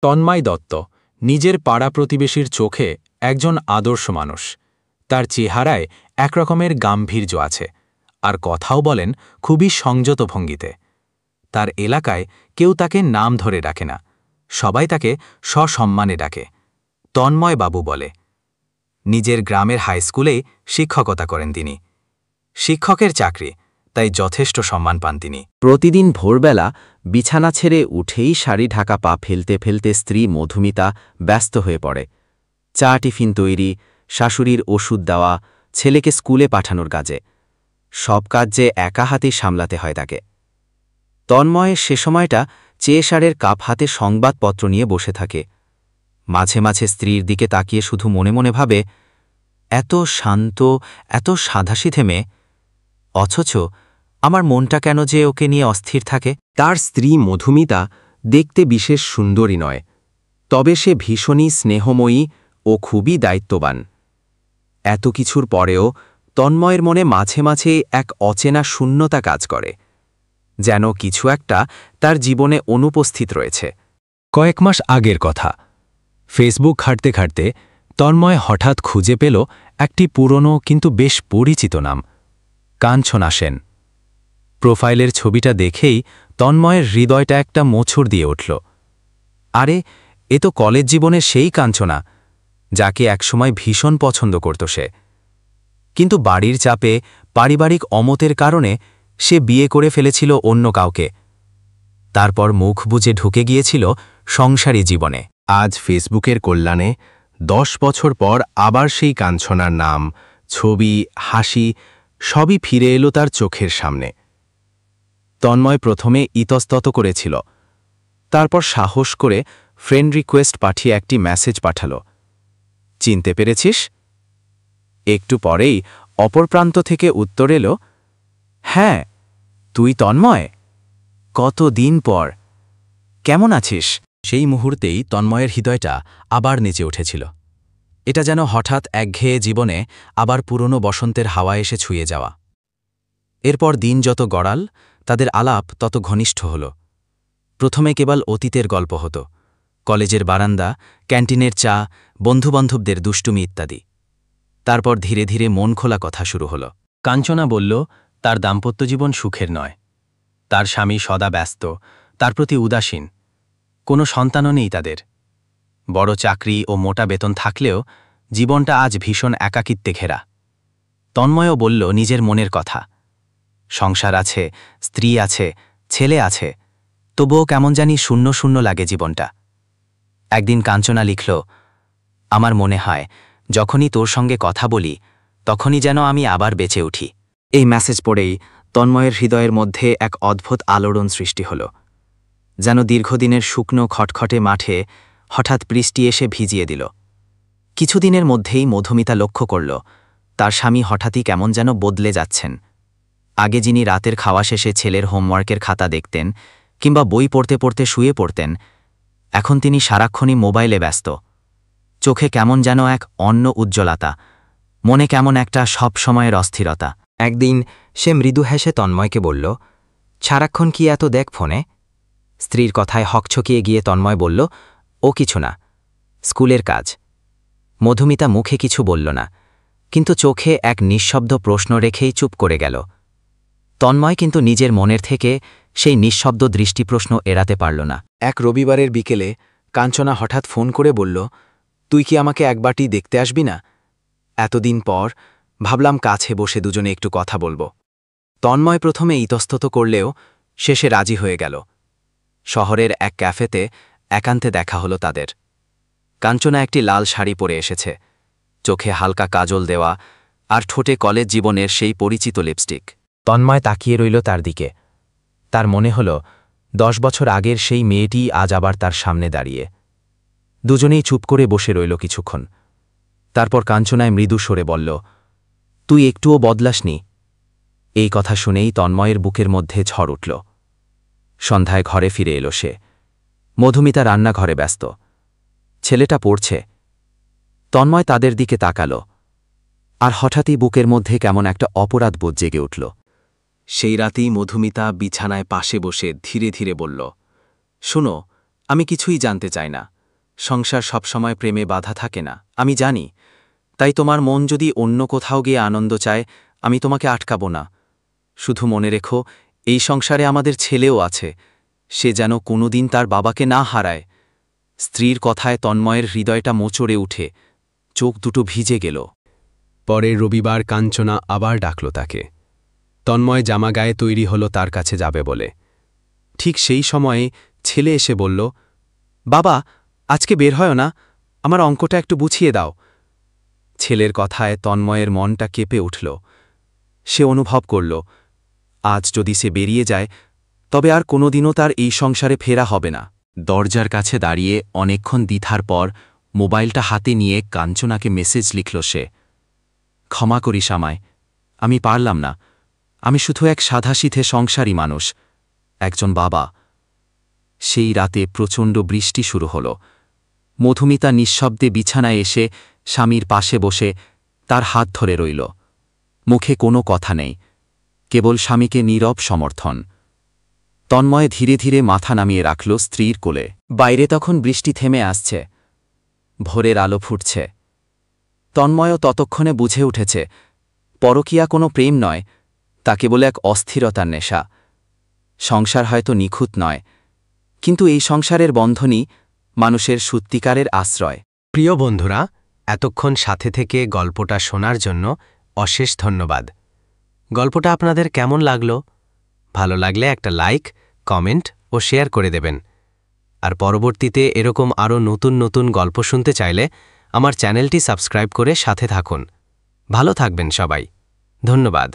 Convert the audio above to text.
তন্ময় দত্ত নিজের পাড়া প্রতিবেশীর চোখে একজন আদর্শ মানুষ। তার চেহারায় একরকমের গাম্ভীর্য আছে, আর কথাও বলেন খুবই সংযত ভঙ্গিতে। তার এলাকায় কেউ তাকে নাম ধরে ডাকে না, সবাই তাকে সসম্মানে ডাকে, তন্ময় বাবু বলে। নিজের গ্রামের হাইস্কুলেই শিক্ষকতা করেন তিনি। শিক্ষকের চাকরি, তাই যথেষ্ট সম্মান পান তিনি। প্রতিদিন ভোরবেলা বিছানা ছেড়ে উঠেই শাড়ি ঢাকা পা ফেলতে ফেলতে স্ত্রী মধুমিতা ব্যস্ত হয়ে পড়ে। চা টিফিন তৈরি, শাশুড়ির ওষুধ দেওয়া, ছেলেকে স্কুলে পাঠানোর কাজে। সব কাজ যে একা হাতেই সামলাতে হয় তাকে। তন্ময়ের সে সময়টা চেয়ে কাপ হাতে সংবাদপত্র নিয়ে বসে থাকে। মাঝে মাঝে স্ত্রীর দিকে তাকিয়ে শুধু মনে মনে ভাবে, এত শান্ত, এত সাধাসিধে মেয়ে, অথচ আমার মনটা কেন যে ওকে নিয়ে অস্থির থাকে। তার স্ত্রী মধুমিতা দেখতে বিশেষ সুন্দরী নয়, তবে সে ভীষণই স্নেহময়ী ও খুবই দায়িত্ববান। এত কিছুর পরেও তন্ময়ের মনে মাঝে মাঝে এক অচেনা শূন্যতা কাজ করে, যেন কিছু একটা তার জীবনে অনুপস্থিত রয়েছে। কয়েক মাস আগের কথা। ফেসবুক ঘাঁটতে ঘাঁটতে তন্ময় হঠাৎ খুঁজে পেল একটি পুরনো কিন্তু বেশ পরিচিত নাম, কাঞ্চনা সেন। প্রোফাইলের ছবিটা দেখেই তন্ময়ের হৃদয়টা একটা মোচড় দিয়ে উঠল। আরে, এ তো কলেজ জীবনের সেই কাঞ্চনা, যাকে একসময় ভীষণ পছন্দ করত সে। কিন্তু বাড়ির চাপে, পারিবারিক অমতের কারণে সে বিয়ে করে ফেলেছিল অন্য কাউকে। তারপর মুখ বুজে ঢুকে গিয়েছিল সংসারী জীবনে। আজ ফেসবুকের কল্যাণে 10 বছর পর আবার সেই কাঞ্চনার নাম, ছবি, হাসি সবই ফিরে এলো তার চোখের সামনে। তন্ময় প্রথমে ইতস্তত করেছিল, তারপর সাহস করে ফ্রেন্ড রিকোয়েস্ট পাঠিয়ে একটি মেসেজ পাঠাল, চিনতে পেরেছিস? একটু পরেই অপর প্রান্ত থেকে উত্তর এলো, হ্যাঁ, তুই তন্ময়? কতদিন পর, কেমন আছিস? সেই মুহূর্তেই তন্ময়ের হৃদয়টা আবার নেচে উঠেছিল। এটা যেন হঠাৎ একঘেয়ে জীবনে আবার পুরনো বসন্তের হাওয়া এসে ছুঁয়ে যাওয়া। এরপর দিন যত গড়াল, তাদের আলাপ তত ঘনিষ্ঠ হল। প্রথমে কেবল অতীতের গল্প হতো, কলেজের বারান্দা, ক্যান্টিনের চা, বন্ধুবান্ধবদের দুষ্টুমি ইত্যাদি। তারপর ধীরে ধীরে মন খোলা কথা শুরু হল। কাঞ্চনা বলল, তার দাম্পত্য জীবন সুখের নয়। তার স্বামী সদা ব্যস্ত, তার প্রতি উদাসীন, কোনো সন্তানও নেই তাদের। বড় চাকরি ও মোটা বেতন থাকলেও জীবনটা আজ ভীষণ একাকিত্বে ঘেরা। তন্ময়ও বলল নিজের মনের কথা। সংসার আছে, স্ত্রী আছে, ছেলে আছে, তবুও কেমন জানি শূন্য শূন্য লাগে জীবনটা। একদিন কাঞ্চনা লিখল, আমার মনে হয় যখনই তোর সঙ্গে কথা বলি তখনই যেন আমি আবার বেঁচে উঠি। এই মেসেজ পড়েই তন্ময়ের হৃদয়ের মধ্যে এক অদ্ভুত আলোড়ন সৃষ্টি হল, যেন দীর্ঘদিনের শুকনো খটখটে মাঠে হঠাৎ বৃষ্টি এসে ভিজিয়ে দিল। কিছুদিনের মধ্যেই মধুমিতা লক্ষ্য করল, তার স্বামী হঠাৎই কেমন যেন বদলে যাচ্ছেন। আগে যিনি রাতের খাওয়া শেষে ছেলের হোমওয়ার্কের খাতা দেখতেন কিংবা বই পড়তে পড়তে শুয়ে পড়তেন, এখন তিনি সারাক্ষণই মোবাইলে ব্যস্ত। চোখে কেমন যেন এক অন্য উজ্জ্বলতা, মনে কেমন একটা সব সময়ের অস্থিরতা। একদিন সে মৃদু হেসে তন্ময়কে বলল, সারাক্ষণ কি এত দেখ ফোনে? স্ত্রীর কথায় হকছকিয়ে গিয়ে তন্ময় বলল, ও কিছু না, স্কুলের কাজ। মধুমিতা মুখে কিছু বলল না, কিন্তু চোখে এক নিঃশব্দ প্রশ্ন রেখেই চুপ করে গেল। তন্ময় কিন্তু নিজের মনের থেকে সেই নিঃশব্দ দৃষ্টিপ্রশ্ন এড়াতে পারল না। এক রবিবারের বিকেলে কাঞ্চনা হঠাৎ ফোন করে বলল, তুই কি আমাকে একবারটি দেখতে আসবি না? এতদিন পর ভাবলাম কাছে বসে দুজনে একটু কথা বলবো। তন্ময় প্রথমে ইতস্তত করলেও শেষে রাজি হয়ে গেল। শহরের এক ক্যাফেতে একান্তে দেখা হলো তাদের। কাঞ্চনা একটি লাল শাড়ি পরে এসেছে, চোখে হালকা কাজল দেওয়া, আর ঠোঁটে কলেজ জীবনের সেই পরিচিত লিপস্টিক। তন্ময় তাকিয়ে রইল তার দিকে। তার মনে হল 10 বছর আগের সেই মেয়েটি আজ আবার তার সামনে দাঁড়িয়ে। দুজনেই চুপ করে বসে রইল কিছুক্ষণ। তারপর কাঞ্চনায় মৃদু স্বরে বলল, তুই একটুও বদলাসনি। এই কথা শুনেই তন্ময়ের বুকের মধ্যে ঝড় উঠল। সন্ধ্যায় ঘরে ফিরে এলো সে। মধুমিতা রান্নাঘরে ব্যস্ত, ছেলেটা পড়ছে। তন্ময় তাদের দিকে তাকাল, আর হঠাৎই বুকের মধ্যে কেমন একটা অপরাধবোধ জেগে উঠল। সেই রাতেই মধুমিতা বিছানায় পাশে বসে ধীরে ধীরে বলল, শোনো, আমি কিছুই জানতে চাই না। সংসার সবসময় প্রেমে বাধা থাকে না, আমি জানি। তাই তোমার মন যদি অন্য কোথাও গিয়ে আনন্দ চায়, আমি তোমাকে আটকাব না। শুধু মনে রেখো, এই সংসারে আমাদের ছেলেও আছে, সে যেন কোনোদিন তার বাবাকে না হারায়। স্ত্রীর কথায় তন্ময়ের হৃদয়টা মোচড়ে উঠে, চোখ দুটো ভিজে গেল। পরের রবিবার কাঞ্চনা আবার ডাকল তাকে। তন্ময় জামা গায়ে তৈরি হল তার কাছে যাবে বলে। ঠিক সেই সময়ে ছেলে এসে বলল, বাবা, আজকে বের হয় না, আমার অঙ্কটা একটু বুঝিয়ে দাও। ছেলের কথায় তন্ময়ের মনটা কেঁপে উঠল। সে অনুভব করল, আজ যদি সে বেরিয়ে যায়, তবে আর কোনোদিনও তার এই সংসারে ফেরা হবে না। দরজার কাছে দাঁড়িয়ে অনেকক্ষণ দ্বিধার পর মোবাইলটা হাতে নিয়ে কাঞ্চনাকে মেসেজ লিখল সে। ক্ষমা করিস আমায়, আমি পারলাম না। আমি শুধু এক সাধাসিধে সংসারী মানুষ, একজন বাবা। সেই রাতে প্রচণ্ড বৃষ্টি শুরু হল। মধুমিতা নিঃশব্দে বিছানায় এসে স্বামীর পাশে বসে তার হাত ধরে রইল। মুখে কোনো কথা নেই, কেবল স্বামীকে নীরব সমর্থন। তন্ময় ধীরে ধীরে মাথা নামিয়ে রাখল স্ত্রীর কোলে। বাইরে তখন বৃষ্টি থেমে আসছে, ভোরের আলো ফুটছে। তন্ময়ও ততক্ষণে বুঝে উঠেছে, পরকীয়া কোনো প্রেম নয়, তা কেবল এক অস্থিরতার নেশা। সংসার হয়তো নিখুঁত নয়, কিন্তু এই সংসারের বন্ধনই মানুষের সত্যিকারের আশ্রয়। প্রিয় বন্ধুরা, এতক্ষণ সাথে থেকে গল্পটা শোনার জন্য অশেষ ধন্যবাদ। গল্পটা আপনাদের কেমন লাগলো? ভালো লাগলে একটা লাইক, কমেন্ট ও শেয়ার করে দেবেন। আর পরবর্তীতে এরকম আরও নতুন নতুন গল্প শুনতে চাইলে আমার চ্যানেলটি সাবস্ক্রাইব করে সাথে থাকুন। ভালো থাকবেন সবাই। ধন্যবাদ।